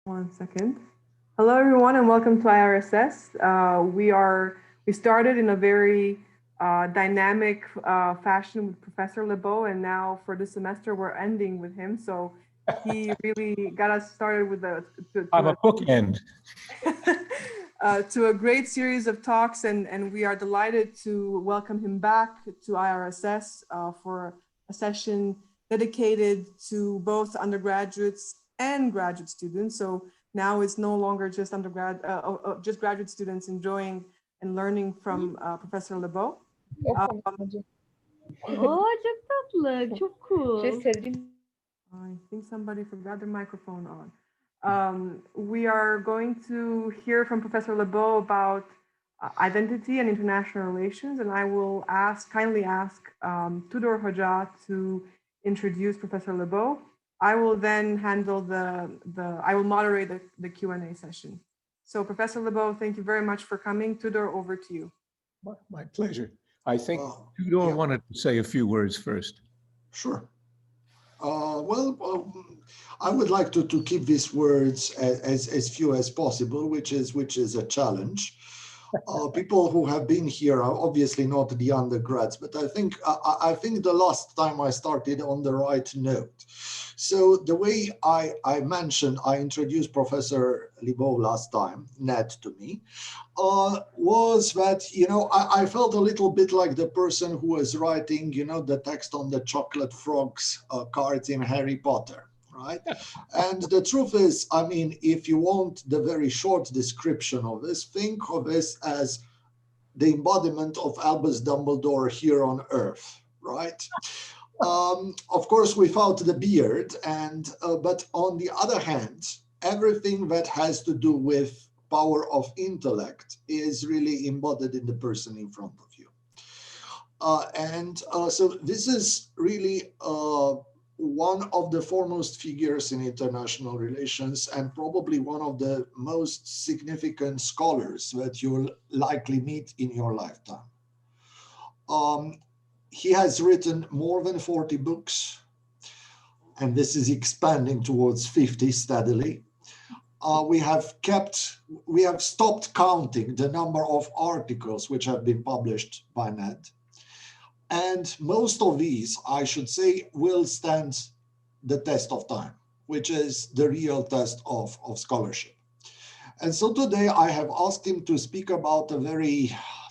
One second. Hello, everyone, and welcome to IRSS. We started in a very dynamic fashion with Professor Lebow, and now for this semester we're ending with him. So he really got us started with I'm a bookend. To a great series of talks, and we are delighted to welcome him back to IRSS for a session dedicated to both undergraduates and graduate students. So now it's no longer just just graduate students enjoying and learning from Professor Lebow. Çok tatlı, çok cool. I think somebody forgot their microphone on. We are going to hear from Professor Lebow about identity and international relations, and I will kindly ask Tudor Hoja to introduce Professor Lebow. I will then handle I will moderate the Q&A session. So Professor Lebow, thank you very much for coming. Tudor, over to you. My pleasure. I think Tudor wanted to say a few words first. Sure. I would like to keep these words as few as possible, which is a challenge. People who have been here are obviously not the undergrads, but I think the last time I started on the right note. So the way I mentioned, I introduced Professor Lebow last time, Ned to me, was that, I felt a little bit like the person who was writing, the text on the chocolate frogs cards in Harry Potter. Right? And the truth is, I mean, if you want the very short description of this, think of this as the embodiment of Albus Dumbledore here on Earth, right? Of course, without the beard, but on the other hand, everything that has to do with power of intellect is really embodied in the person in front of you. So this is really one of the foremost figures in international relations and probably one of the most significant scholars that you'll likely meet in your lifetime. He has written more than 40 books, and this is expanding towards 50 steadily. We have stopped counting the number of articles which have been published by Ned. And most of these, I should say, will stand the test of time, which is the real test of scholarship. And so today I have asked him to speak about a very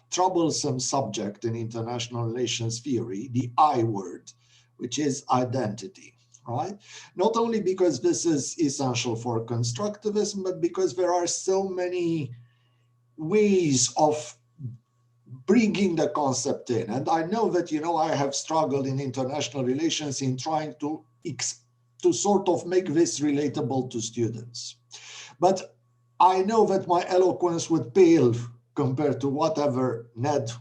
troublesome subject in international relations theory, the I word, which is identity, right? Not only because this is essential for constructivism, but because there are so many ways of bringing the concept in. And I know that, I have struggled in international relations in trying to sort of make this relatable to students. But I know that my eloquence would pale compared to whatever Ned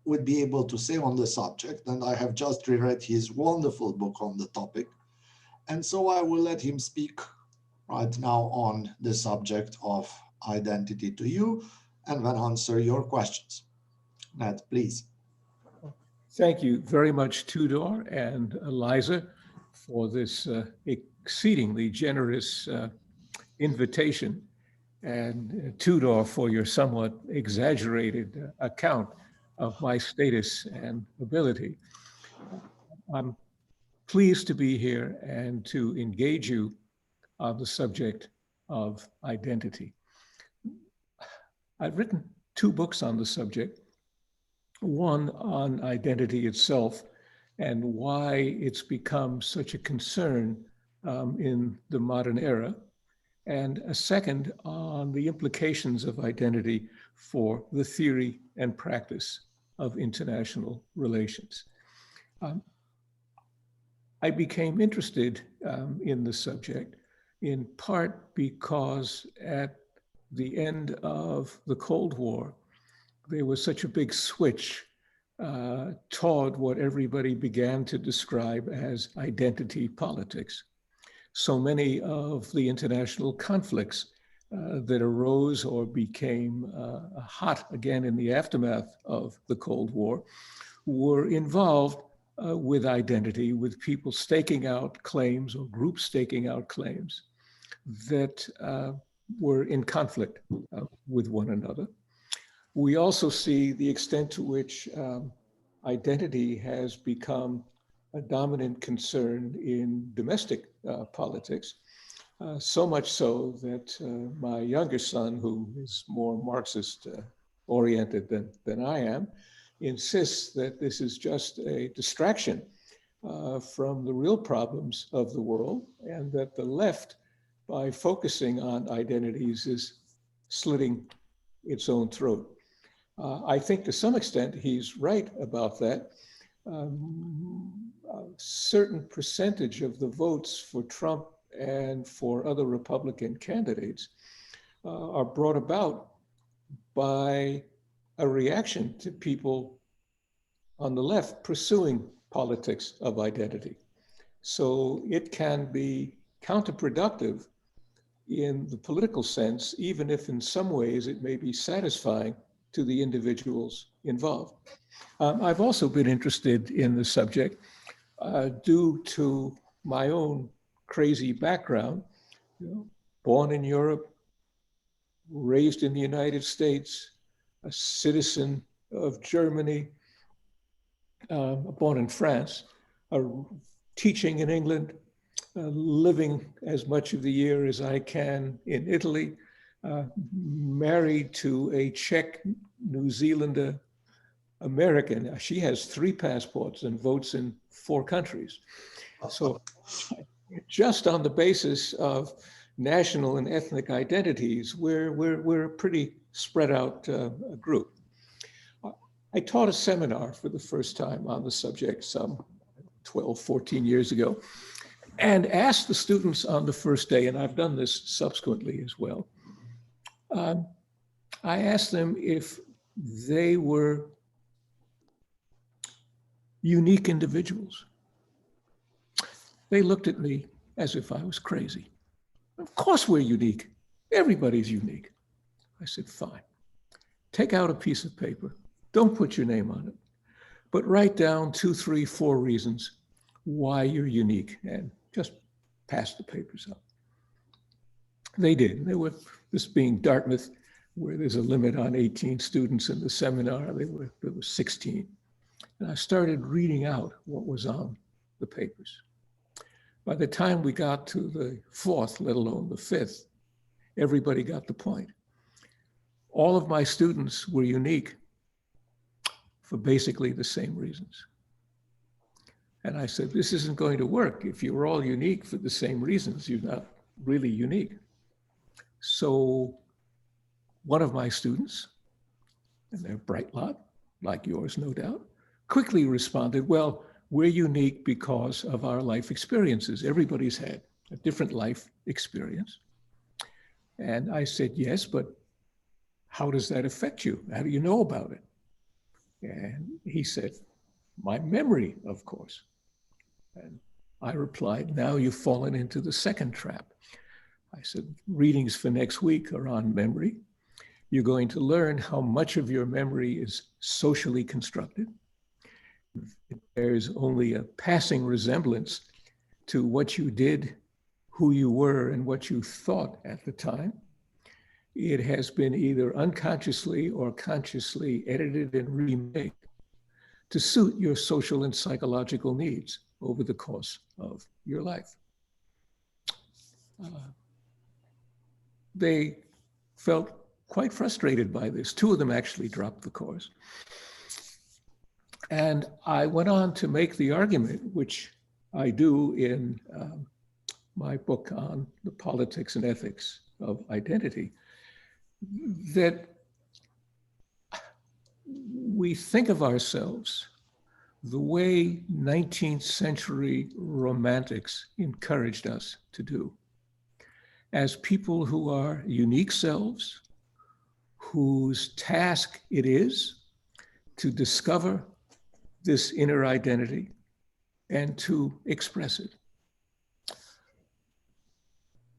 would be able to say on the subject. And I have just reread his wonderful book on the topic. And so I will let him speak right now on the subject of identity to you and then answer your questions. Ned, please. Thank you very much, Tudor and Eliza, for this exceedingly generous invitation, and Tudor for your somewhat exaggerated account of my status and ability. I'm pleased to be here and to engage you on the subject of identity. I've written 2 books on the subject. One on identity itself and why it's become such a concern in the modern era, and a second on the implications of identity for the theory and practice of international relations. I became interested in the subject in part because at the end of the Cold War, there was such a big switch toward what everybody began to describe as identity politics. So many of the international conflicts that arose or became hot again in the aftermath of the Cold War were involved with identity, with people staking out claims or groups staking out claims that were in conflict with one another. We also see the extent to which identity has become a dominant concern in domestic politics. So much so that my younger son, who is more Marxist oriented than I am, insists that this is just a distraction from the real problems of the world, and that the left, by focusing on identities, is slitting its own throat. I think to some extent he's right about that. A certain percentage of the votes for Trump and for other Republican candidates are brought about by a reaction to people on the left pursuing politics of identity. So it can be counterproductive in the political sense, even if in some ways it may be satisfying to the individuals involved. I've also been interested in the subject due to my own crazy background, born in Europe, raised in the United States, a citizen of Germany, born in France, teaching in England, living as much of the year as I can in Italy, married to a Czech New Zealander American. She has 3 passports and votes in 4 countries. So just on the basis of national and ethnic identities, we're a pretty spread out group. I taught a seminar for the first time on the subject some 12, 14 years ago, and asked the students on the first day, and I've done this subsequently as well, I asked them if they were unique individuals. They looked at me as if I was crazy. Of course we're unique. Everybody's unique. I said, fine. Take out a piece of paper. Don't put your name on it, but write down 2, 3, 4 reasons why you're unique, and just pass the papers up. They did. They were, this being Dartmouth, where there's a limit on 18 students in the seminar, there were 16. And I started reading out what was on the papers. By the time we got to the 4th, let alone the 5th, everybody got the point. All of my students were unique for basically the same reasons. And I said, this isn't going to work. If you're all unique for the same reasons, you're not really unique. So one of my students, and they're a bright lot, like yours, no doubt, quickly responded, well, we're unique because of our life experiences. Everybody's had a different life experience. And I said, yes, but how does that affect you? How do you know about it? And he said, my memory, of course. And I replied, now you've fallen into the second trap. I said, readings for next week are on memory. You're going to learn how much of your memory is socially constructed. There's only a passing resemblance to what you did, who you were, and what you thought at the time. It has been either unconsciously or consciously edited and remade to suit your social and psychological needs over the course of your life. They felt quite frustrated by this. 2 of them actually dropped the course. And I went on to make the argument, which I do in my book on the politics and ethics of identity, that we think of ourselves the way 19th century romantics encouraged us to do, as people who are unique selves, whose task it is to discover this inner identity and to express it.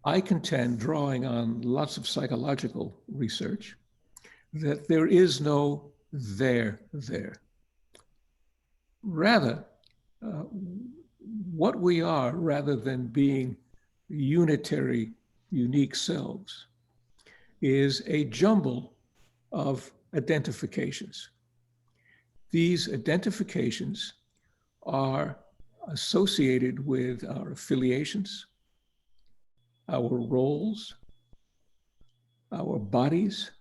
I contend, drawing on lots of psychological research, that there is no there. Rather, what we are, rather than being unitary unique selves is a jumble of identifications. These identifications are associated with our affiliations, our roles, our bodies,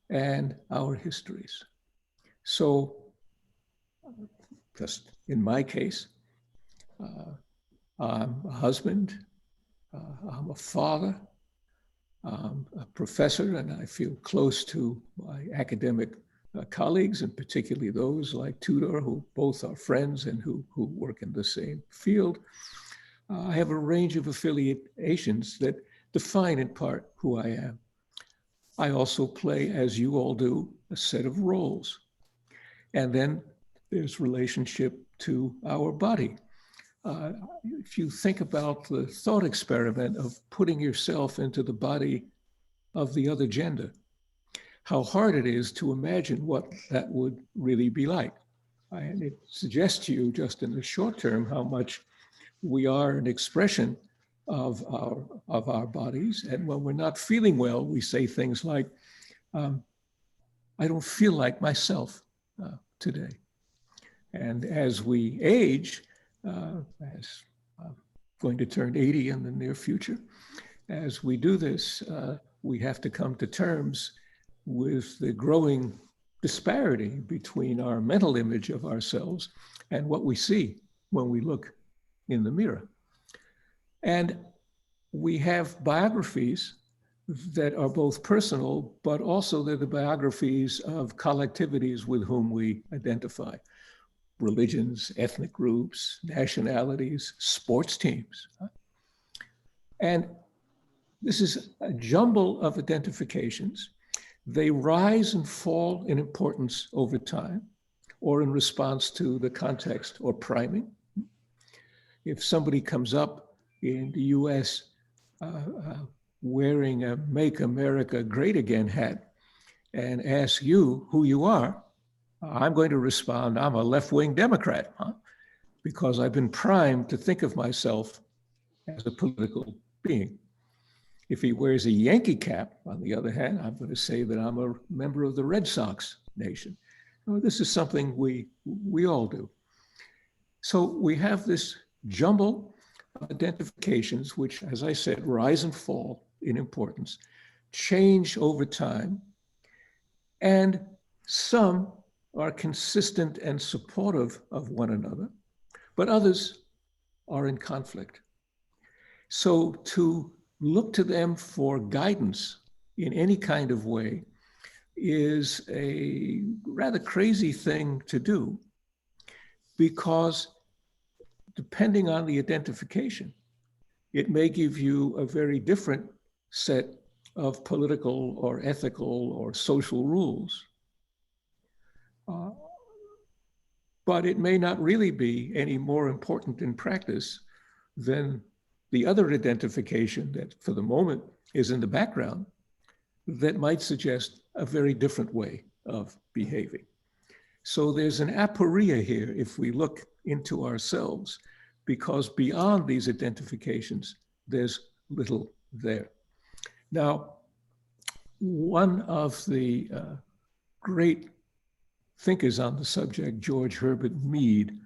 and our histories. So, just in my case, I'm a husband, I'm a father, I'm a professor, and I feel close to my academic colleagues, and particularly those like Tudor, who both are friends and who work in the same field. I have a range of affiliations that define in part who I am. I also play, as you all do, a set of roles. And then there's relationship to our body. If you think about the thought experiment of putting yourself into the body of the other gender, how hard it is to imagine what that would really be like. And it suggests to you, just in the short term, how much we are an expression of our bodies. And when we're not feeling well, we say things like, I don't feel like myself today. And as we age, as I'm going to turn 80 in the near future, as we do this, we have to come to terms with the growing disparity between our mental image of ourselves and what we see when we look in the mirror. And we have biographies that are both personal, but also they're the biographies of collectivities with whom we identify. Religions, ethnic groups, nationalities, sports teams. And this is a jumble of identifications. They rise and fall in importance over time or in response to the context or priming. If somebody comes up in the US wearing a Make America Great Again hat and asks you who you are, I'm going to respond, I'm a left-wing Democrat, because I've been primed to think of myself as a political being. If he wears a Yankee cap, on the other hand, I'm going to say that I'm a member of the Red Sox nation. Well, this is something we all do. So we have this jumble of identifications, which, as I said, rise and fall in importance, change over time, and some are consistent and supportive of one another, but others are in conflict. So to look to them for guidance in any kind of way is a rather crazy thing to do, because depending on the identification, it may give you a very different set of political or ethical or social rules. But it may not really be any more important in practice than the other identification that for the moment is in the background that might suggest a very different way of behaving. So there's an aporia here if we look into ourselves, because beyond these identifications, there's little there. Now, one of the great thinkers on the subject, George Herbert Mead,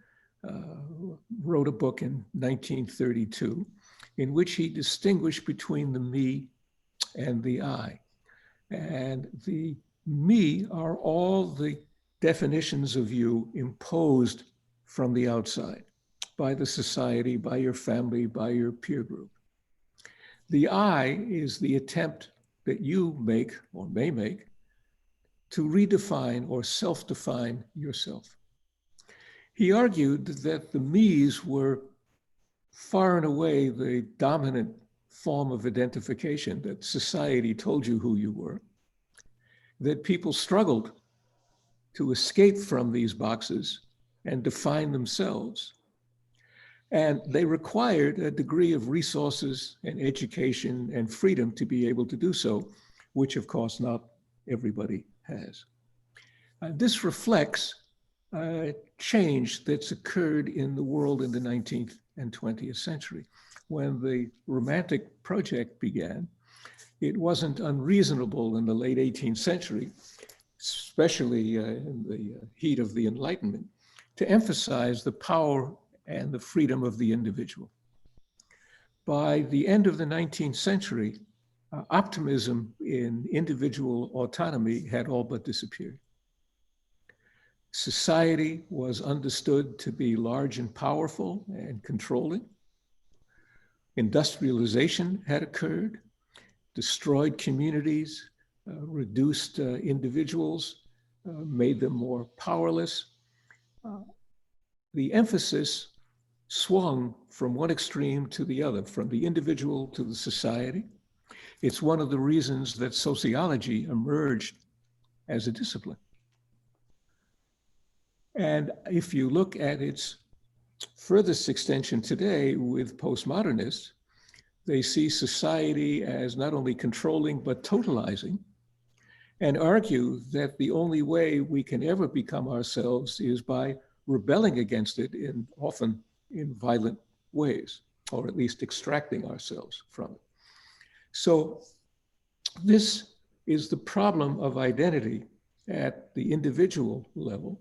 wrote a book in 1932 in which he distinguished between the me and the I. And the me are all the definitions of you imposed from the outside by the society, by your family, by your peer group. The I is the attempt that you make or may make to redefine or self-define yourself. He argued that the me's were far and away the dominant form of identification, that society told you who you were, that people struggled to escape from these boxes and define themselves. And they required a degree of resources and education and freedom to be able to do so, which of course not everybody has. This reflects a change that's occurred in the world in the 19th and 20th century. when the Romantic project began, it wasn't unreasonable in the late 18th century, especially in the heat of the Enlightenment, to emphasize the power and the freedom of the individual. By the end of the 19th century, optimism in individual autonomy had all but disappeared. Society was understood to be large and powerful and controlling. Industrialization had occurred, destroyed communities, reduced individuals, made them more powerless. The emphasis swung from one extreme to the other, from the individual to the society. It's one of the reasons that sociology emerged as a discipline. And if you look at its furthest extension today with postmodernists, they see society as not only controlling, but totalizing, and argue that the only way we can ever become ourselves is by rebelling against it, often in violent ways, or at least extracting ourselves from it. So this is the problem of identity at the individual level.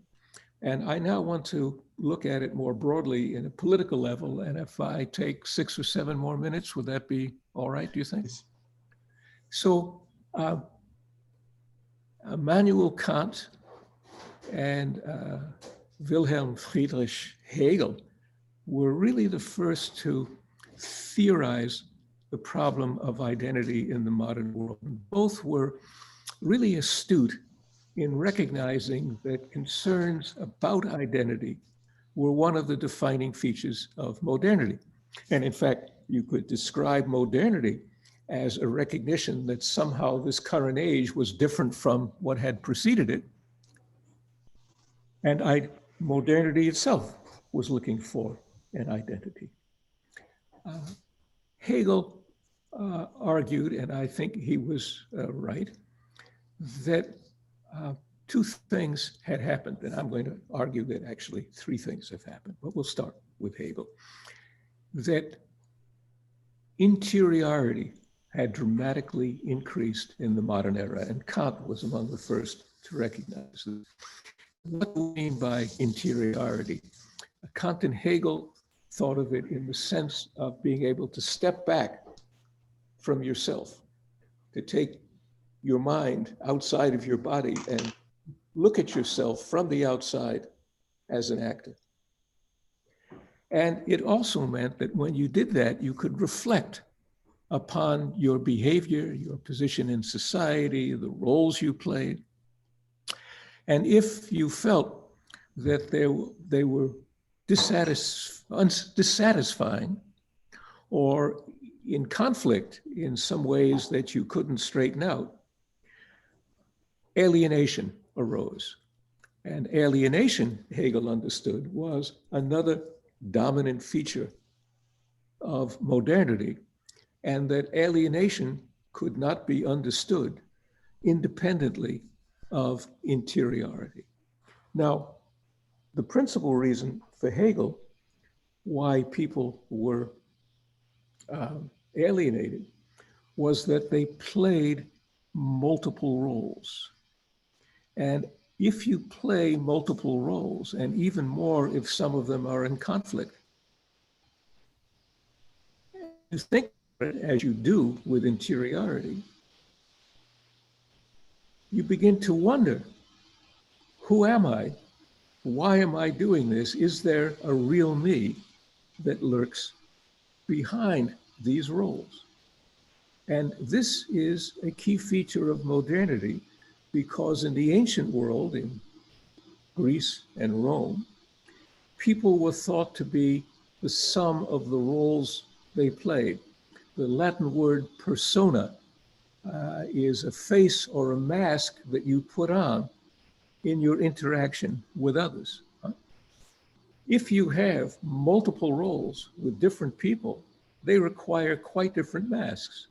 And I now want to look at it more broadly in a political level. And if I take 6 or 7 more minutes, would that be all right, do you think? Yes. So Immanuel Kant and Wilhelm Friedrich Hegel were really the first to theorize the problem of identity in the modern world. Both were really astute in recognizing that concerns about identity were one of the defining features of modernity. And in fact, you could describe modernity as a recognition that somehow this current age was different from what had preceded it. And modernity itself was looking for an identity. Hegel argued, and I think he was right, that 2 things had happened, and I'm going to argue that actually 3 things have happened, but we'll start with Hegel. That interiority had dramatically increased in the modern era, and Kant was among the first to recognize this. What do we mean by interiority? Kant and Hegel thought of it in the sense of being able to step back from yourself, to take your mind outside of your body and look at yourself from the outside as an actor. And it also meant that when you did that, you could reflect upon your behavior, your position in society, the roles you played. And if you felt that they were dissatisfying or in conflict in some ways that you couldn't straighten out, alienation arose. And alienation, Hegel understood, was another dominant feature of modernity, and that alienation could not be understood independently of interiority. Now, the principal reason for Hegel why people were alienated was that they played multiple roles. And if you play multiple roles, and even more if some of them are in conflict, you think as you do with interiority, you begin to wonder, who am I? Why am I doing this? Is there a real me that lurks behind these roles? And this is a key feature of modernity, because in the ancient world, in Greece and Rome, people were thought to be the sum of the roles they played. The Latin word persona is a face or a mask that you put on in your interaction with others. If you have multiple roles with different people, they require quite different masks.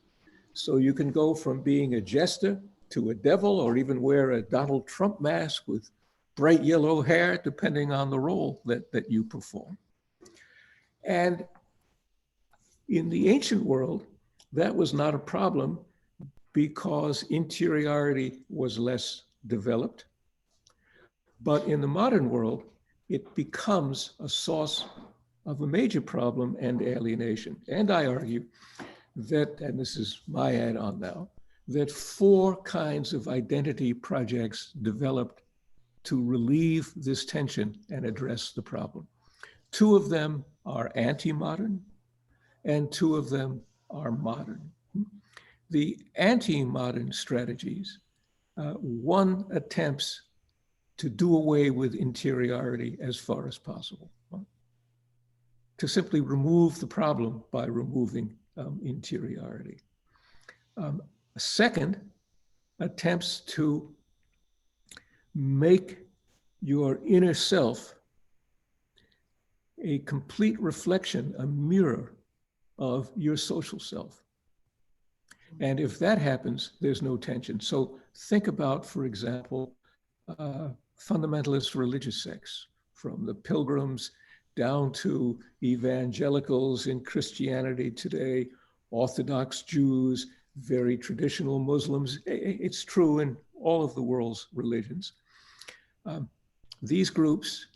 So you can go from being a jester to a devil, or even wear a Donald Trump mask with bright yellow hair, depending on the role that you perform. And In the ancient world, that was not a problem because interiority was less developed. But in the modern world, it becomes a source of a major problem and alienation. And I argue that, and this is my add-on now, that 4 kinds of identity projects developed to relieve this tension and address the problem. 2 of them are anti-modern, and 2 of them are modern. The anti-modern strategies, one attempts to do away with interiority as far as possible, to simply remove the problem by removing interiority. A second attempts to make your inner self a complete reflection, a mirror of your social self. And if that happens, there's no tension. So think about, for example, fundamentalist religious sects, from the Pilgrims down to evangelicals in Christianity today, Orthodox Jews, very traditional Muslims. It's true in all of the world's religions. These groups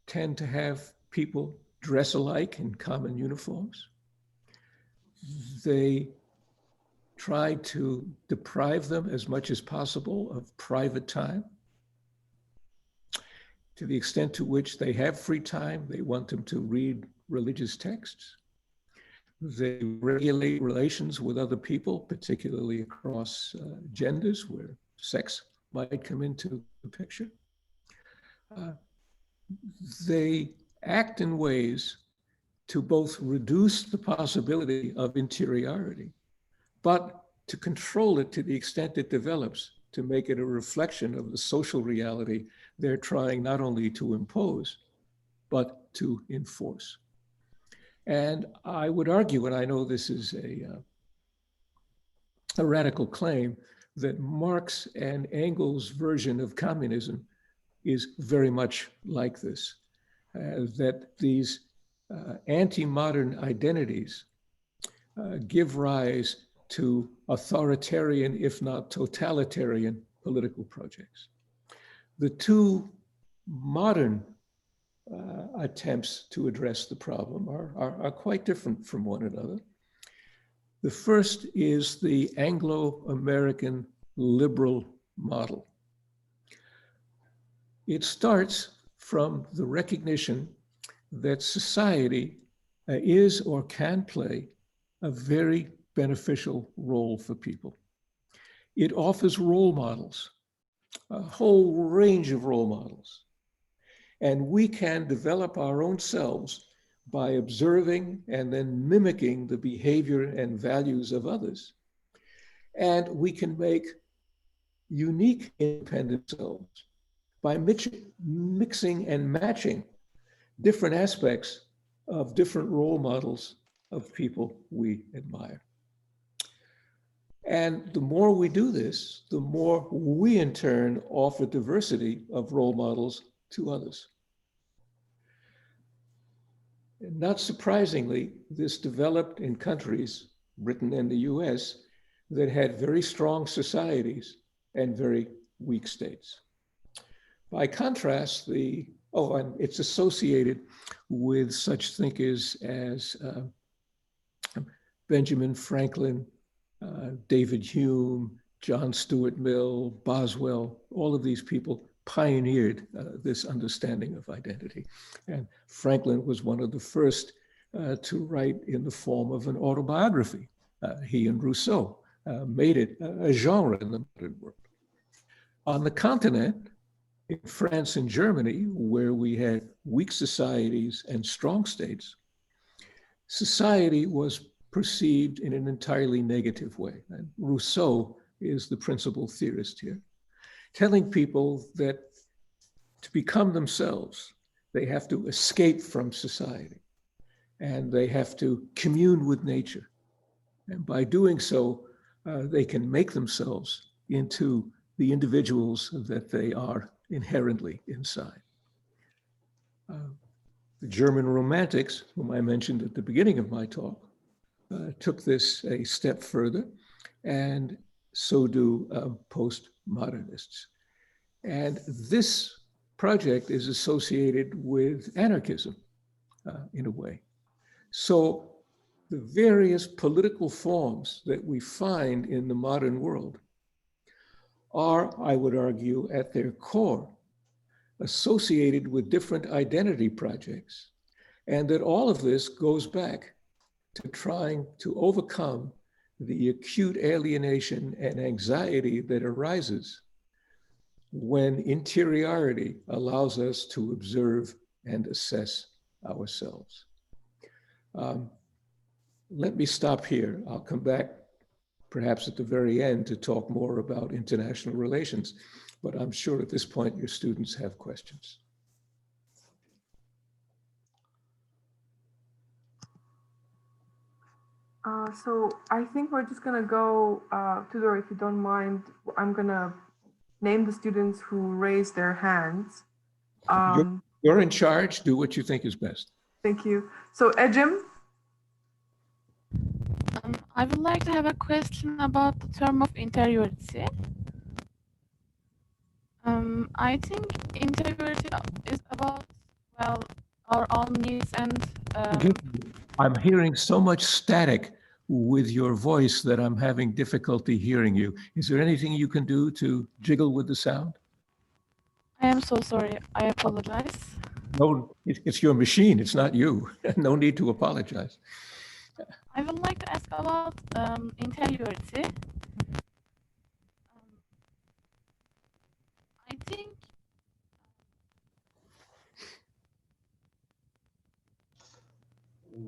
tend to have people dress alike in common uniforms. They try to deprive them as much as possible of private time. To the extent to which they have free time, they want them to read religious texts. They regulate relations with other people, particularly across genders, where sex might come into the picture. They act in ways to both reduce the possibility of interiority, but to control it to the extent it develops, to make it a reflection of the social reality they're trying not only to impose, but to enforce. And I would argue, and I know this is a radical claim, that Marx and Engels' version of communism is very much like this, that these anti-modern identities give rise to authoritarian, if not totalitarian, political projects. The 2 modern attempts to address the problem are quite different from one another. The first is the Anglo-American liberal model. It starts from the recognition that society is or can play a very beneficial role for people. It offers role models, a whole range of role models. And we can develop our own selves by observing and then mimicking the behavior and values of others. And we can make unique independent selves by mixing and matching different aspects of different role models of people we admire. And the more we do this, the more we in turn offer diversity of role models to others. And not surprisingly, this developed in countries, Britain and the US, that had very strong societies and very weak states. By contrast, and it's associated with such thinkers as Benjamin Franklin, David Hume, John Stuart Mill, Boswell. All of these people pioneered this understanding of identity. And Franklin was one of the first to write in the form of an autobiography. He and Rousseau made it a genre in the modern world. On the continent, in France and Germany, where we had weak societies and strong states, society was perceived in an entirely negative way. And Rousseau is the principal theorist here, telling people that to become themselves, they have to escape from society and they have to commune with nature. And by doing so, they can make themselves into the individuals that they are inherently inside. The German Romantics, whom I mentioned at the beginning of my talk, took this a step further, and so do postmodernists. And this project is associated with anarchism in a way. So the various political forms that we find in the modern world are, I would argue, at their core, associated with different identity projects, and that all of this goes back to trying to overcome the acute alienation and anxiety that arises when interiority allows us to observe and assess ourselves. Let me stop here. I'll come back perhaps at the very end to talk more about international relations, but I'm sure at this point your students have questions. So I think we're just gonna go, Tudor, if you don't mind, I'm gonna name the students who raised their hands. You're in charge, do what you think is best. Thank you. So Ejim? I would like to have a question about the term of interiority. I think interiority is about, well, our own needs and... I'm hearing so much static with your voice that I'm having difficulty hearing you. Is there anything you can do to jiggle with the sound? I am so sorry. I apologize. No, it's your machine. It's not you. No need to apologize. I would like to ask about interiority. I think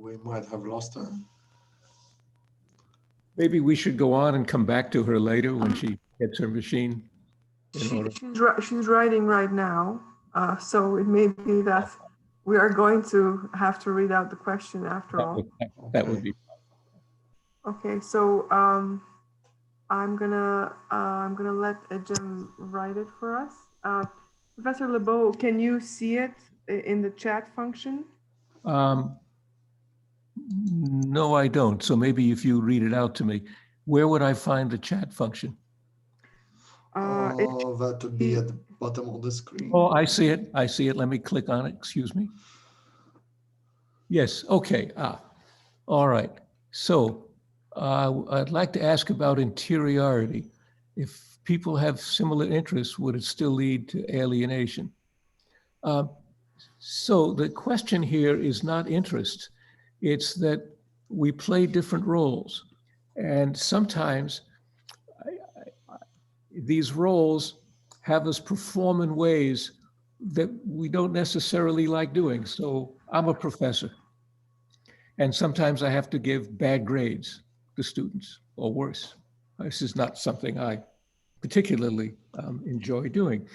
We might have lost her. Maybe we should go on and come back to her later when she gets her machine in order. She's writing right now, so it may be that we are going to have to read out the question after all. That would be. Okay, so I'm gonna let Ejim write it for us. Professor Lebow, can you see it in the chat function? No, I don't. So maybe if you read it out to me, where would I find the chat function? That would be at the bottom of the screen. Oh, I see it. I see it. Let me click on it. Excuse me. Yes. Okay. All right. So I'd like to ask about interiority. If people have similar interests, would it still lead to alienation? So the question here is not interest. It's that we play different roles. And sometimes these roles have us perform in ways that we don't necessarily like doing. So I'm a professor, and sometimes I have to give bad grades to students, or worse. This is not something I particularly enjoy doing.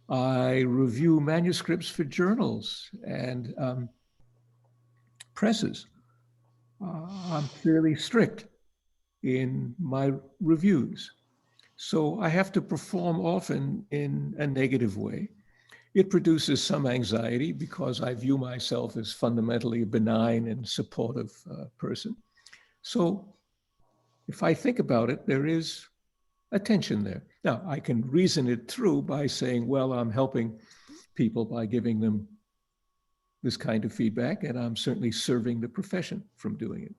I review manuscripts for journals and presses. I'm fairly strict in my reviews. So I have to perform often in a negative way. It produces some anxiety because I view myself as fundamentally a benign and supportive person. So if I think about it, there is a tension there. Now, I can reason it through by saying, well, I'm helping people by giving them this kind of feedback, and I'm certainly serving the profession from doing it.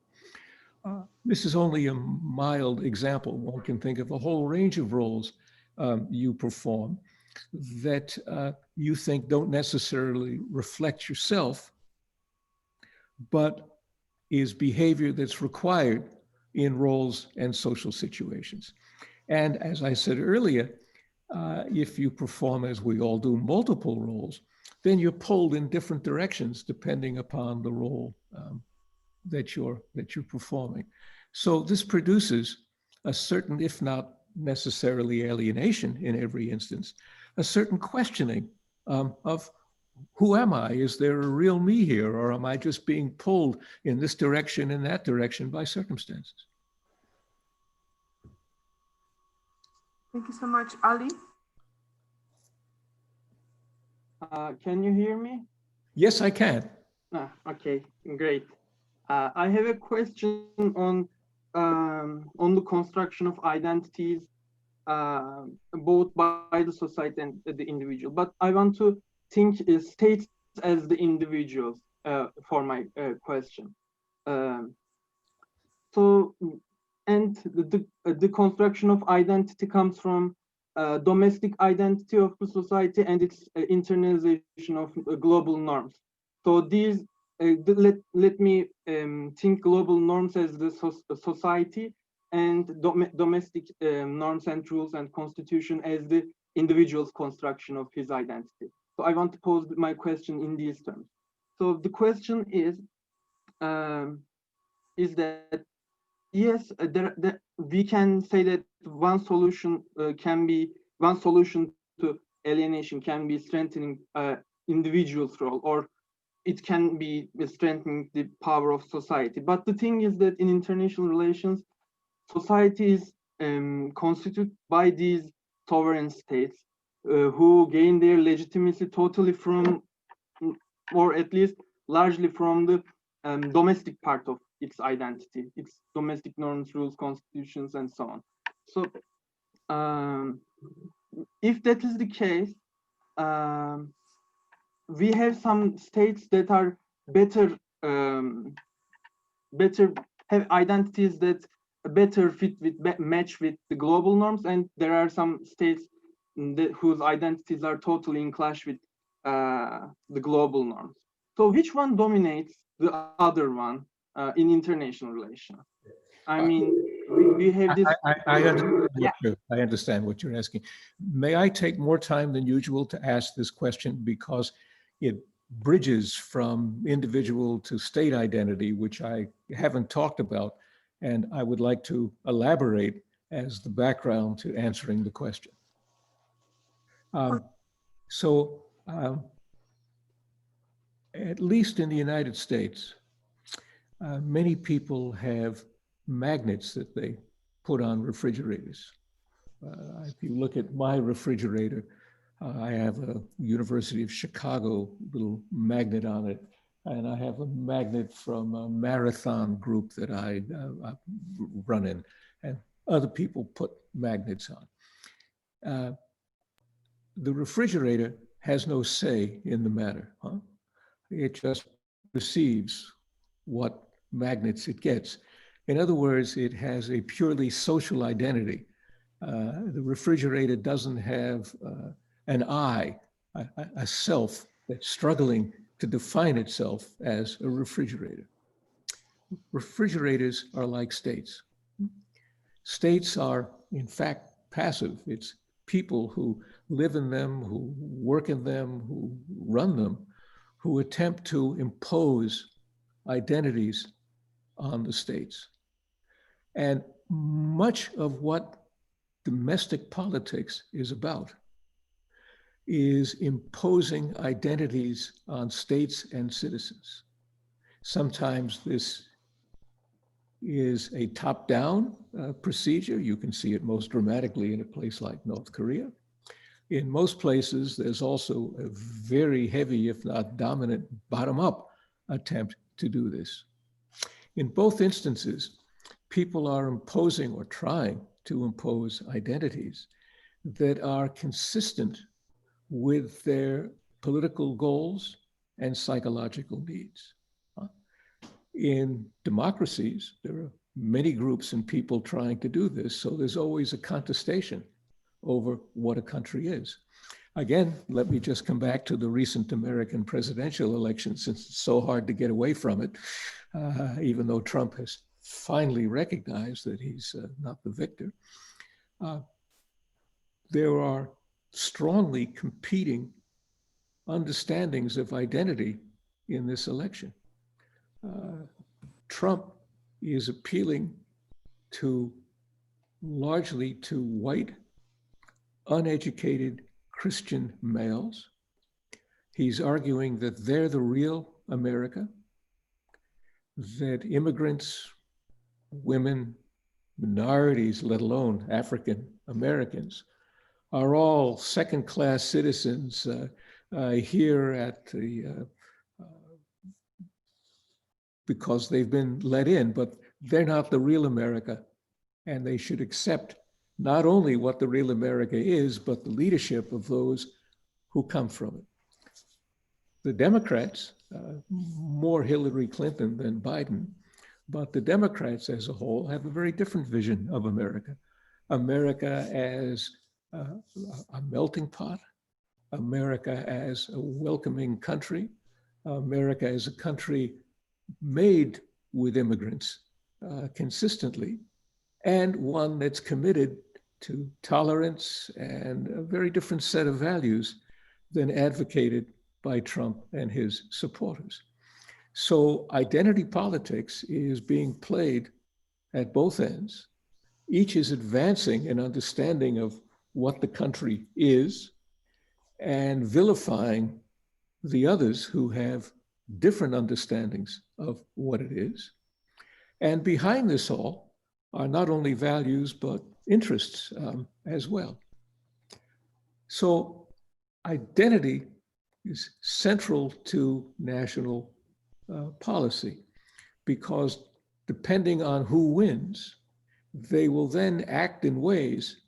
This is only a mild example. One can think of a whole range of roles you perform that you think don't necessarily reflect yourself, but is behavior that's required in roles and social situations. And as I said earlier, if you perform, as we all do, multiple roles, then you're pulled in different directions depending upon the role that you're performing. So this produces a certain, if not necessarily alienation in every instance, a certain questioning of who am I? Is there a real me here, or am I just being pulled in this direction and that direction by circumstances? Thank you so much. Ali? Can you hear me? Yes, I can. Okay, great. I have a question on the construction of identities, both by the society and the individual. But I want to think states as the individuals for my question. Um, so, and the construction of identity comes from domestic identity of the society and its internalization of global norms. So these, let me think global norms as the society and domestic norms and rules and constitution as the individual's construction of his identity. So I want to pose my question in these terms. So the question is that yes, we can say that one solution one solution to alienation can be strengthening individual's role, or it can be strengthening the power of society. But the thing is that in international relations, society is constituted by these sovereign states who gain their legitimacy totally from, or at least largely from, the domestic part of its identity, its domestic norms, rules, constitutions, and so on. So if that is the case, we have some states that are better, have identities that better fit with, match with the global norms, and there are some states whose identities are totally in clash with the global norms. So which one dominates the other one in international relations? I mean, we have this. I understand what you're asking. May I take more time than usual to ask this question because it bridges from individual to state identity, which I haven't talked about, and I would like to elaborate as the background to answering the question. At least in the United States, many people have magnets that they put on refrigerators. If you look at my refrigerator, I have a University of Chicago little magnet on it, and I have a magnet from a marathon group that I run in, and other people put magnets on. The refrigerator has no say in the matter. Huh? It just receives what magnets it gets. In other words, it has a purely social identity. The refrigerator doesn't have an I, a self that's struggling to define itself as a refrigerator. Refrigerators are like states. States are, in fact, passive. It's people who live in them, who work in them, who run them, who attempt to impose identities on the states. And much of what domestic politics is about is imposing identities on states and citizens. Sometimes this is a top-down procedure. You can see it most dramatically in a place like North Korea. In most places, there's also a very heavy, if not dominant, bottom-up attempt to do this. In both instances, people are imposing or trying to impose identities that are consistent with their political goals and psychological needs. In democracies, there are many groups and people trying to do this, so there's always a contestation over what a country is. Again, let me just come back to the recent American presidential election, since it's so hard to get away from it, even though Trump has finally recognized that he's not the victor. There are strongly competing understandings of identity in this election. Trump is appealing largely to white, uneducated Christian males. He's arguing that they're the real America, that immigrants, women, minorities, let alone African Americans, are all second-class citizens. Here at the because they've been let in, but they're not the real America. And they should accept not only what the real America is, but the leadership of those who come from it. The Democrats, more Hillary Clinton than Biden, but the Democrats as a whole have a very different vision of America. America as a melting pot, America as a welcoming country, America as a country made with immigrants consistently, and one that's committed to tolerance and a very different set of values than advocated by Trump and his supporters. So identity politics is being played at both ends. Each is advancing an understanding of what the country is and vilifying the others who have different understandings of what it is. And behind this all are not only values, but interests as well. So identity is central to national policy, because depending on who wins, they will then act in ways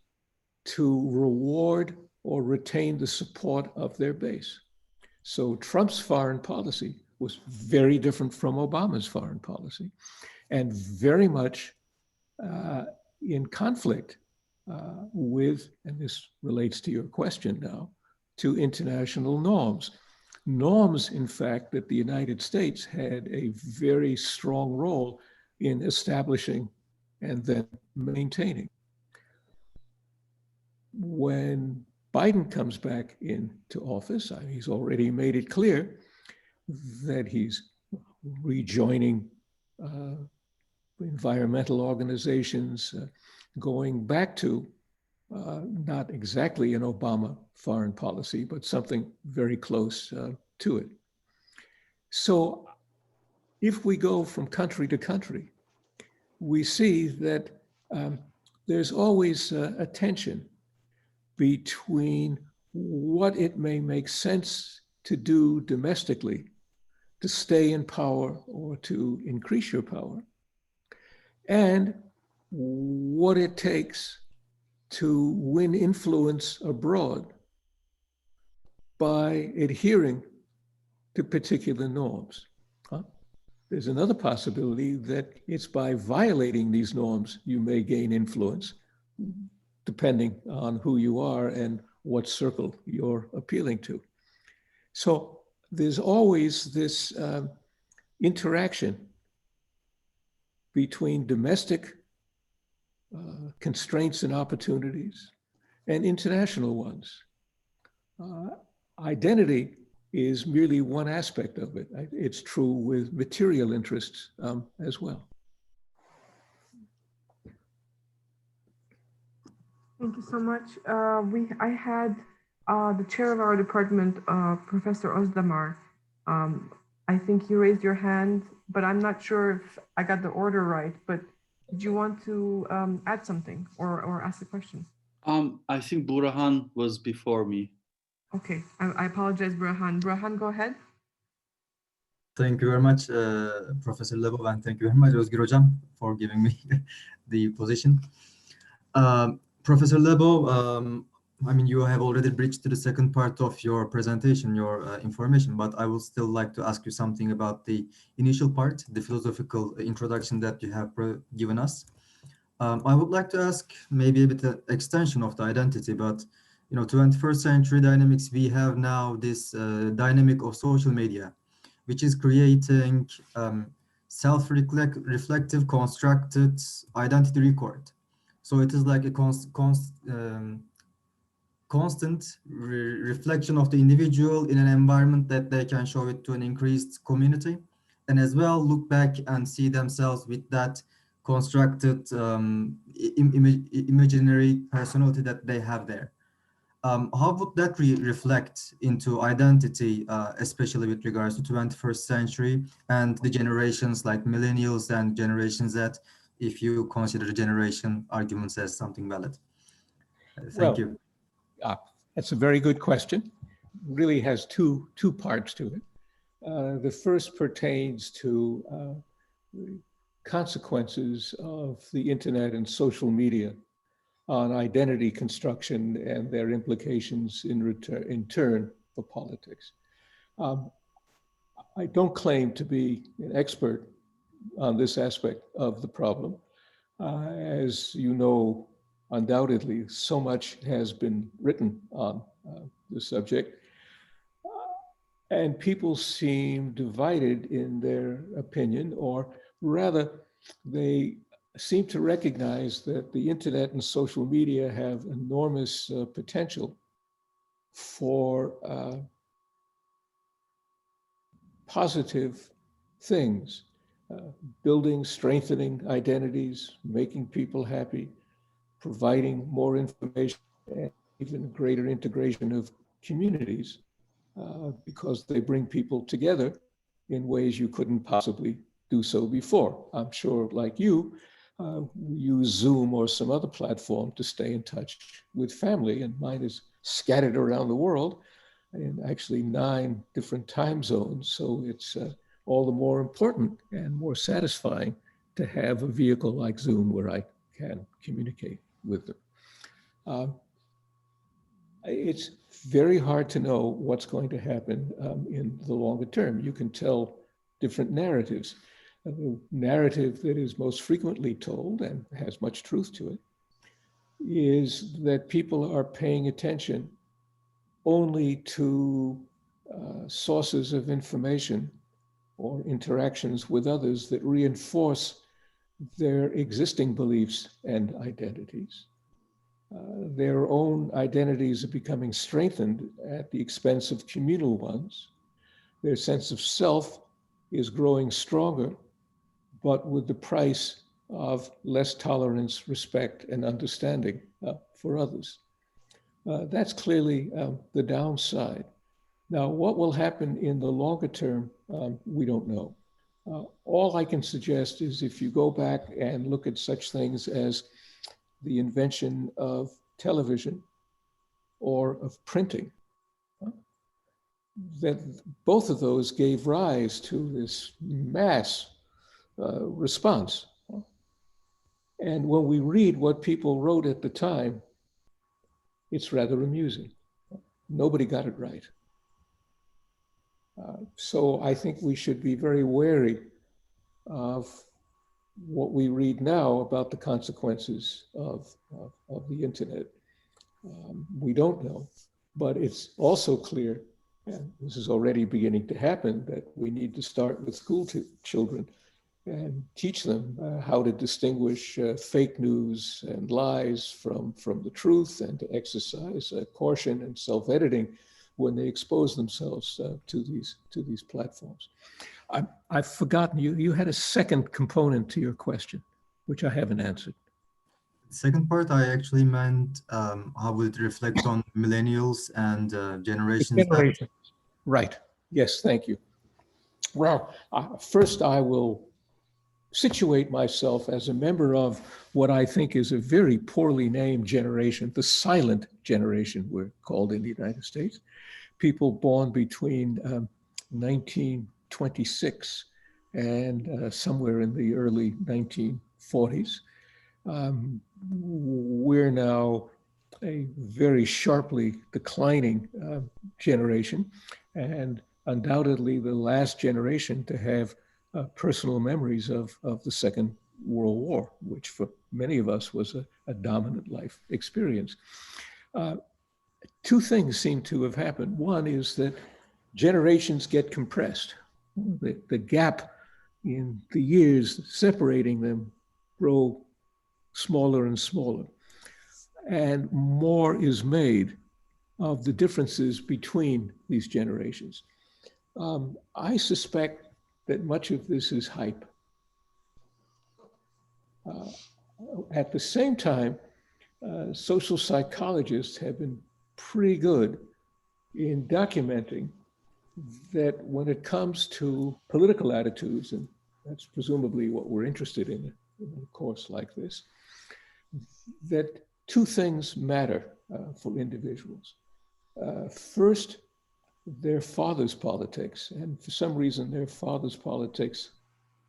to reward or retain the support of their base. So Trump's foreign policy was very different from Obama's foreign policy, and very much in conflict with, and this relates to your question now, to international norms. Norms, in fact, that the United States had a very strong role in establishing and then maintaining. When Biden comes back into office, he's already made it clear that he's rejoining environmental organizations, going back to not exactly an Obama foreign policy, but something very close to it. So if we go from country to country, we see that there's always a tension between what it may make sense to do domestically to stay in power or to increase your power, and what it takes to win influence abroad by adhering to particular norms. There's another possibility that it's by violating these norms you may gain influence, depending on who you are and what circle you're appealing to. So there's always this interaction between domestic constraints and opportunities and international ones. Identity is merely one aspect of it. It's true with material interests as well. Thank you so much. I had the chair of our department, Professor Özdamar. I think you raised your hand, but I'm not sure if I got the order right, but did you want to add something or ask a question? I think Burhan was before me. Okay, I apologize, Burhan. Burhan, go ahead. Thank you very much, Professor Lebow, and thank you very much, Özgür Hocam, for giving me the position. Professor Lebow, I mean, you have already bridged to the second part of your presentation, your information, but I would still like to ask you something about the initial part, the philosophical introduction that you have given us. I would like to ask maybe a bit of extension of the identity, but 21st century dynamics, we have now this dynamic of social media, which is creating self-reflective, constructed identity record. So it is like a constant reflection of the individual in an environment that they can show it to an increased community, and as well look back and see themselves with that constructed imaginary personality that they have there. How would that reflect into identity, especially with regards to 21st century and the generations like millennials and Generation Z, if you consider the generation arguments as something valid? Thank you. That's a very good question. Really has two parts to it. The first pertains to the consequences of the internet and social media on identity construction and their implications in turn for politics. I don't claim to be an expert on this aspect of the problem. As you know, undoubtedly, so much has been written on the subject. And people seem divided in their opinion, or rather, they seem to recognize that the internet and social media have enormous potential for positive things, building, strengthening identities, making people happy, providing more information, and even greater integration of communities, because they bring people together in ways you couldn't possibly do so before. I'm sure, like you, use Zoom or some other platform to stay in touch with family, and mine is scattered around the world in actually 9 different time zones. So it's all the more important and more satisfying to have a vehicle like Zoom where I can communicate with them. It's very hard to know what's going to happen in the longer term. You can tell different narratives. The narrative that is most frequently told and has much truth to it is that people are paying attention only to sources of information or interactions with others that reinforce their existing beliefs and identities. Their own identities are becoming strengthened at the expense of communal ones. Their sense of self is growing stronger, but with the price of less tolerance, respect, and understanding for others. That's clearly the downside. Now, what will happen in the longer term, we don't know. All I can suggest is if you go back and look at such things as the invention of television or of printing, that both of those gave rise to this mass response. And when we read what people wrote at the time, it's rather amusing. Nobody got it right. So I think we should be very wary of what we read now about the consequences of the internet. We don't know, but it's also clear, and this is already beginning to happen, that we need to start with school children and teach them how to distinguish fake news and lies from the truth, and to exercise caution and self-editing when they expose themselves to these platforms. I've forgotten, you had a second component to your question, which I haven't answered. Second part, I actually meant how would it reflect on millennials and generations? Right. Yes, thank you. Well, first I will situate myself as a member of what I think is a very poorly named generation, the silent generation, we're called in the United States. People born between 1926 and somewhere in the early 1940s. We're now a very sharply declining generation, and undoubtedly the last generation to have personal memories of the Second World War, which for many of us was a dominant life experience. 2 things seem to have happened. One is that generations get compressed. The gap in the years separating them grow smaller and smaller, and more is made of the differences between these generations. I suspect that much of this is hype. At the same time, social psychologists have been pretty good in documenting that when it comes to political attitudes, and that's presumably what we're interested in a course like this, that 2 things matter for individuals. First, their father's politics, and for some reason their father's politics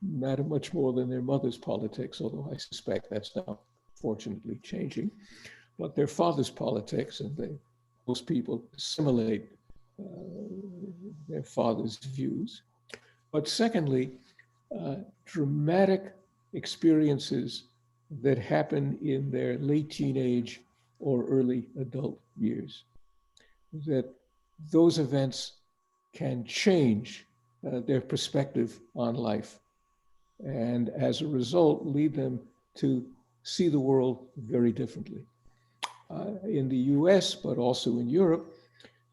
matter much more than their mother's politics, although I suspect that's now fortunately changing. But their father's politics, and most people assimilate their father's views. But secondly, dramatic experiences that happen in their late teenage or early adult years, that those events can change their perspective on life, and as a result, lead them to see the world very differently. In the US, but also in Europe,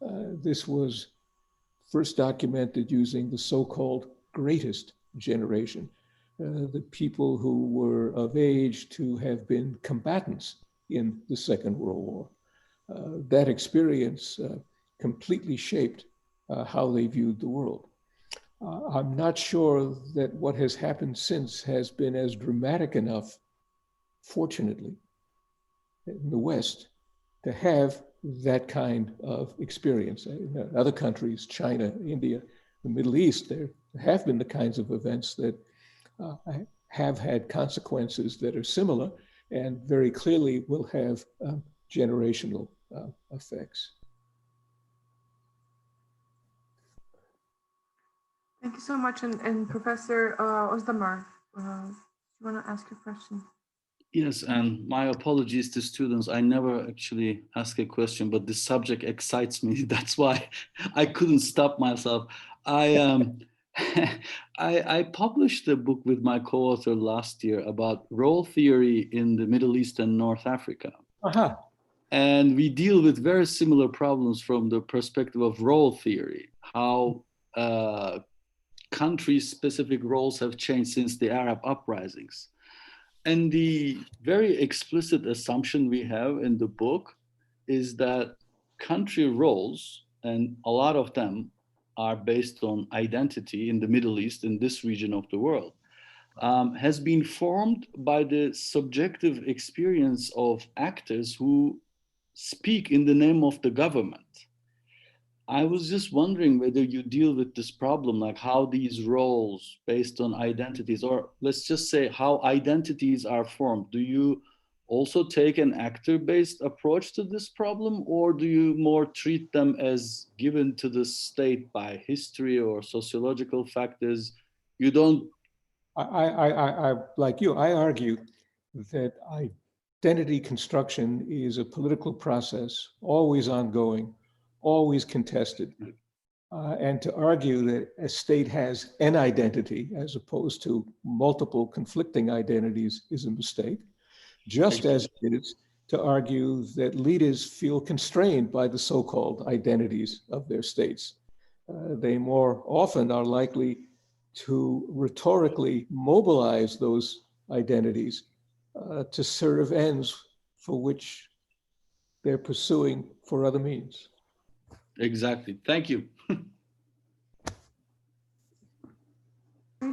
this was first documented using the so-called greatest generation, the people who were of age to have been combatants in the Second World War. That experience completely shaped how they viewed the world. I'm not sure that what has happened since has been as dramatic enough, fortunately, in the West, to have that kind of experience. In other countries, China, India, the Middle East, there have been the kinds of events that have had consequences that are similar and very clearly will have generational effects. Thank you so much. And Professor Özdemir, you want to ask your question? Yes, and my apologies to students. I never actually ask a question, but this subject excites me. That's why I couldn't stop myself. I published a book with my co-author last year about role theory in the Middle East and North Africa. Uh-huh. And we deal with very similar problems from the perspective of role theory, how country-specific roles have changed since the Arab uprisings. And the very explicit assumption we have in the book is that country roles, and a lot of them are based on identity in the Middle East, in this region of the world, has been formed by the subjective experience of actors who speak in the name of the government. I was just wondering whether you deal with this problem, like how these roles based on identities, or let's just say how identities are formed. Do you also take an actor-based approach to this problem, or do you more treat them as given to the state by history or sociological factors? You don't. I like you, I argue that identity construction is a political process, always ongoing, always contested. And to argue that a state has an identity as opposed to multiple conflicting identities is a mistake, just as it is to argue that leaders feel constrained by the so-called identities of their states. They more often are likely to rhetorically mobilize those identities to serve ends for which they're pursuing for other means. Exactly. Thank you.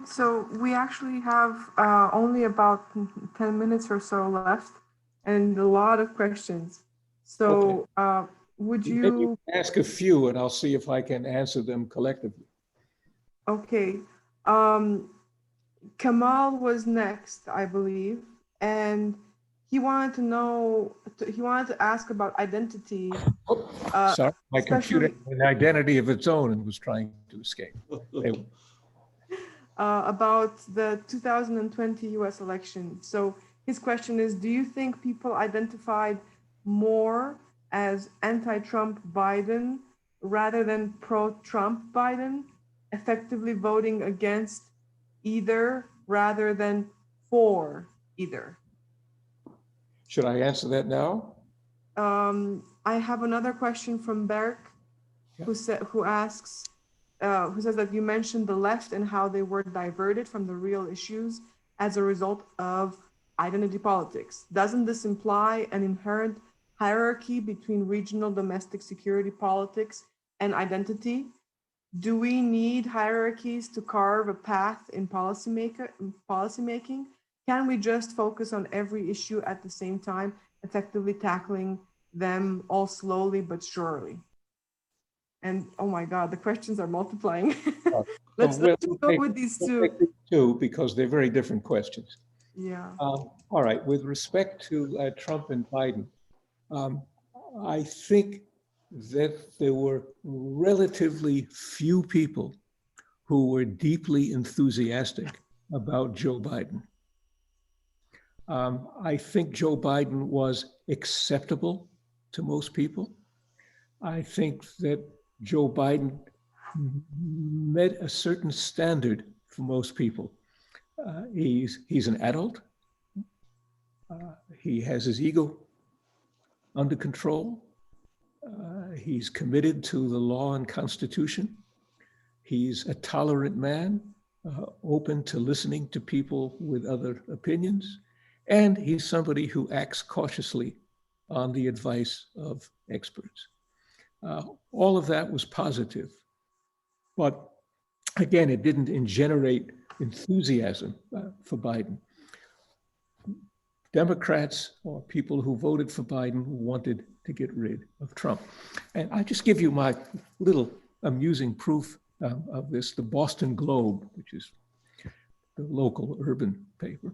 So we actually have only about 10 minutes or so left and a lot of questions. So would you... Maybe you ask a few and I'll see if I can answer them collectively. Okay. Kamal was next, I believe, and he wanted to know, he wanted to ask about identity. Sorry, my computer had an identity of its own and was trying to escape. About the 2020 US election. So his question is, do you think people identified more as anti-Trump Biden rather than pro-Trump Biden, effectively voting against either rather than for either? Should I answer that now? I have another question from Berk, who says that you mentioned the left and how they were diverted from the real issues as a result of identity politics. Doesn't this imply an inherent hierarchy between regional domestic security politics and identity? Do we need hierarchies to carve a path in policymaking? Can we just focus on every issue at the same time, effectively tackling them all slowly but surely? And oh my God, the questions are multiplying. Oh, let's we'll just go with these we'll two. take these two because they're very different questions. Yeah. All right, with respect to Trump and Biden, I think that there were relatively few people who were deeply enthusiastic about Joe Biden. I think Joe Biden was acceptable to most people. I think that Joe Biden met a certain standard for most people. He's an adult. He has his ego under control. He's committed to the law and Constitution. He's a tolerant man, open to listening to people with other opinions. And he's somebody who acts cautiously on the advice of experts. All of that was positive. But again, it didn't generate enthusiasm for Biden. Democrats or people who voted for Biden wanted to get rid of Trump. And I just give you my little amusing proof of this. The Boston Globe, which is the local urban paper,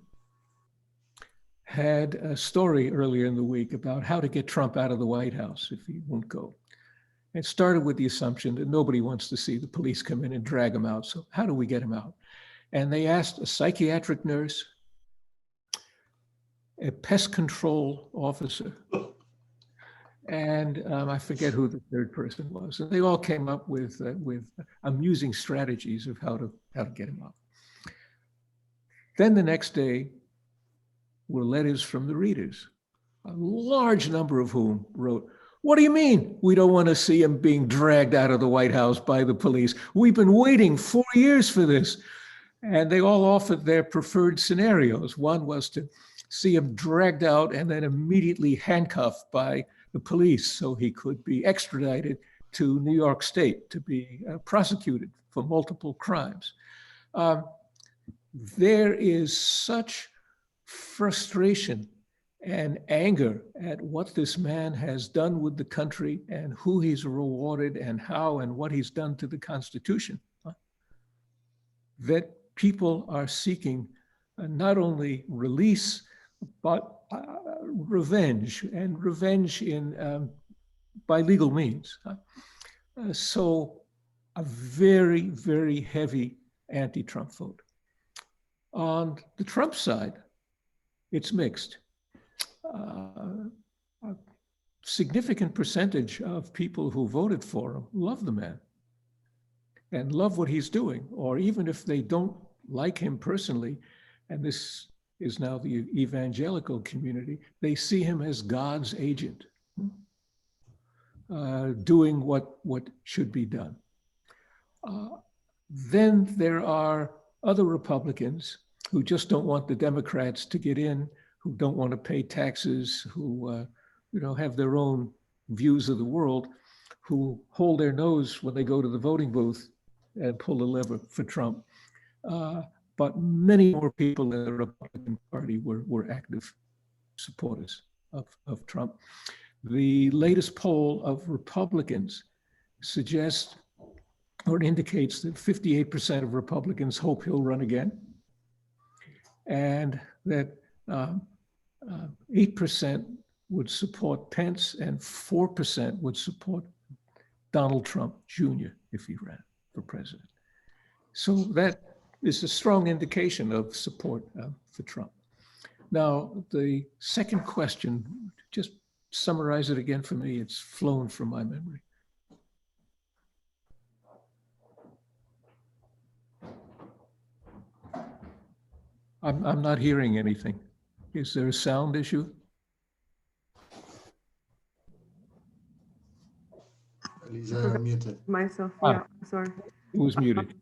had a story earlier in the week about how to get Trump out of the White House if he won't go. It started with the assumption that nobody wants to see the police come in and drag him out. So how do we get him out? And they asked a psychiatric nurse, a pest control officer, and I forget who the third person was. And they all came up with amusing strategies of how to get him out. Then the next day were letters from the readers, a large number of whom wrote, "What do you mean we don't want to see him being dragged out of the White House by the police? We've been waiting 4 years for this." And they all offered their preferred scenarios. One was to see him dragged out and then immediately handcuffed by the police so he could be extradited to New York State to be prosecuted for multiple crimes. There is such frustration and anger at what this man has done with the country and who he's rewarded and how and what he's done to the Constitution, that people are seeking not only release, but revenge, and revenge by legal means. So a very, very heavy anti-Trump vote. On the Trump side, it's mixed. A significant percentage of people who voted for him love the man and love what he's doing, or even if they don't like him personally, and this is now the evangelical community, they see him as God's agent, doing what should be done. Then there are other Republicans who just don't want the Democrats to get in, who don't want to pay taxes, who have their own views of the world, who hold their nose when they go to the voting booth and pull the lever for Trump. But many more people in the Republican Party were active supporters of Trump. The latest poll of Republicans suggests or indicates that 58% of Republicans hope he'll run again, and that 8% would support Pence and 4% would support Donald Trump Jr. if he ran for president. So that is a strong indication of support for Trump. Now, the second question, just summarize it again for me. It's flown from my memory. I'm not hearing anything. Is there a sound issue? Lisa muted. Myself, yeah, sorry. It was muted.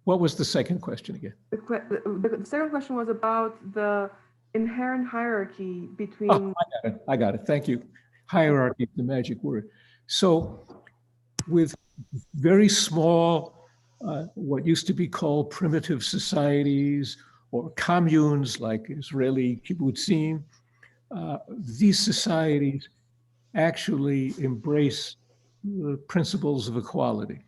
What was the second question again? The second question was about the inherent hierarchy between. Oh, I got it. Thank you. Hierarchy is the magic word. So with very small, what used to be called primitive societies or communes like Israeli kibbutzim, these societies actually embrace the principles of equality.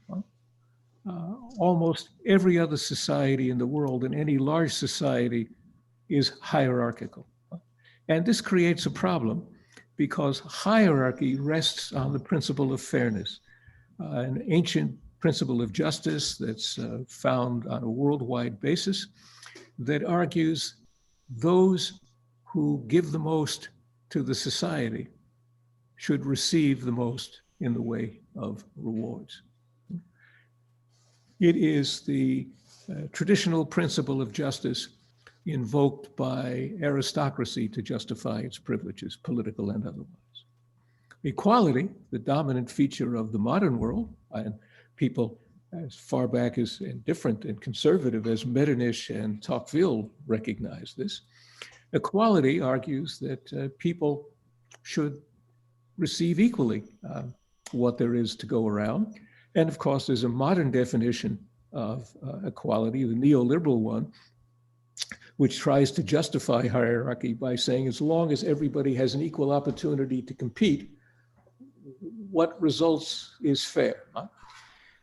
Almost every other society in the world, and any large society, is hierarchical. And this creates a problem because hierarchy rests on the principle of fairness, an ancient principle of justice that's found on a worldwide basis that argues those who give the most to the society should receive the most in the way of rewards. It is the traditional principle of justice invoked by aristocracy to justify its privileges, political and otherwise. Equality, the dominant feature of the modern world, and people as far back as indifferent and conservative as Metternich and Tocqueville recognize this. Equality argues that people should receive equally what there is to go around. And of course, there's a modern definition of equality, the neoliberal one, which tries to justify hierarchy by saying as long as everybody has an equal opportunity to compete, what results is fair.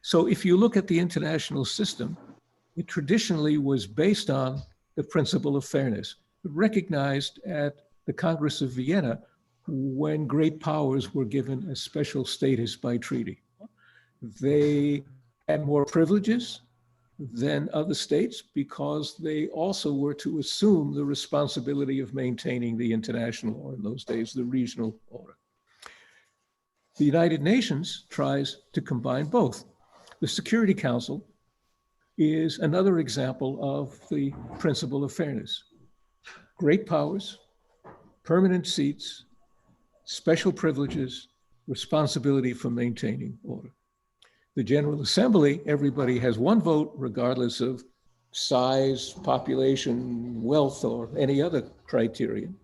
So if you look at the international system, it traditionally was based on the principle of fairness, recognized at the Congress of Vienna when great powers were given a special status by treaty. They had more privileges than other states because they also were to assume the responsibility of maintaining the international, or in those days, the regional order. The United Nations tries to combine both. The Security Council is another example of the principle of fairness. Great powers, permanent seats, special privileges, responsibility for maintaining order. The General Assembly, everybody has one vote regardless of size, population, wealth, or any other criterion.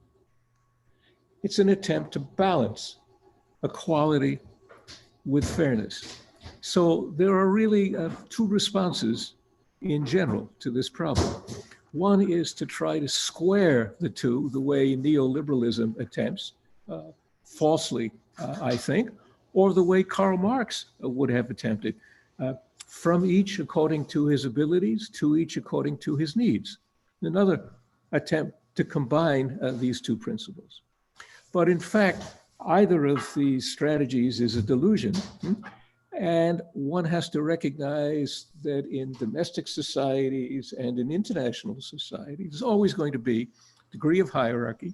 It's an attempt to balance equality with fairness. So there are really two responses in general to this problem. One is to try to square the two the way neoliberalism attempts, falsely, I think, or the way Karl Marx would have attempted, from each according to his abilities, to each according to his needs. Another attempt to combine these two principles. But in fact, either of these strategies is a delusion. And one has to recognize that in domestic societies and in international societies, there's always going to be a degree of hierarchy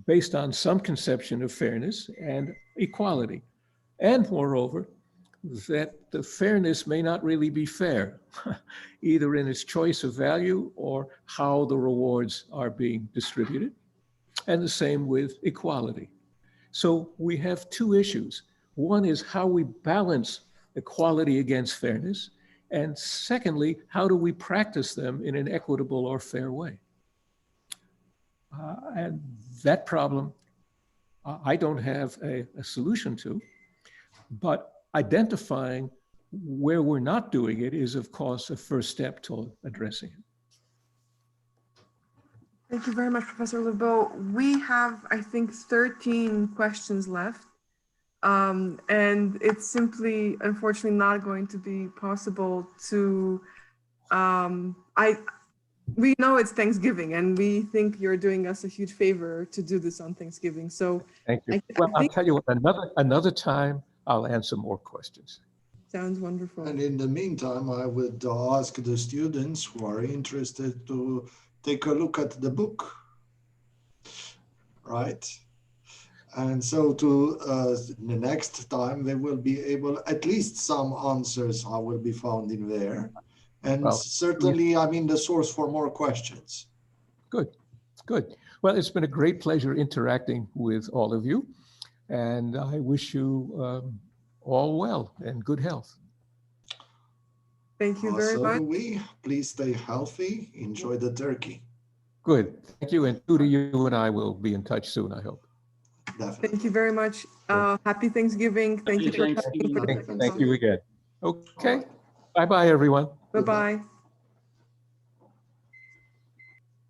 based on some conception of fairness and equality. And moreover, that the fairness may not really be fair, either in its choice of value or how the rewards are being distributed. And the same with equality. So we have two issues. One is how we balance equality against fairness. And secondly, how do we practice them in an equitable or fair way? And that problem, I don't have a solution to, but identifying where we're not doing it is, of course, a first step toward addressing it. Thank you very much, Professor Lebow. We have, I think, 13 questions left. And it's simply, unfortunately, not going to be possible to, we know it's Thanksgiving and we think you're doing us a huge favor to do this on Thanksgiving. So thank you. I'll tell you what, another time I'll answer more questions. Sounds wonderful. And in the meantime, I would ask the students who are interested to take a look at the book, right? And so to the next time, they will be able, at least some answers will be found in there. And well, certainly, I mean, the source for more questions. Good, good. Well, it's been a great pleasure interacting with all of you. And I wish you all well and good health. Thank you very much. So do we. Please stay healthy. Enjoy the turkey. Good. Thank you. And to you and I will be in touch soon, I hope. Definitely. Thank you very much. Happy Thanksgiving. Thank you for coming. Thank you again. Okay. Bye-bye, everyone. Bye-bye.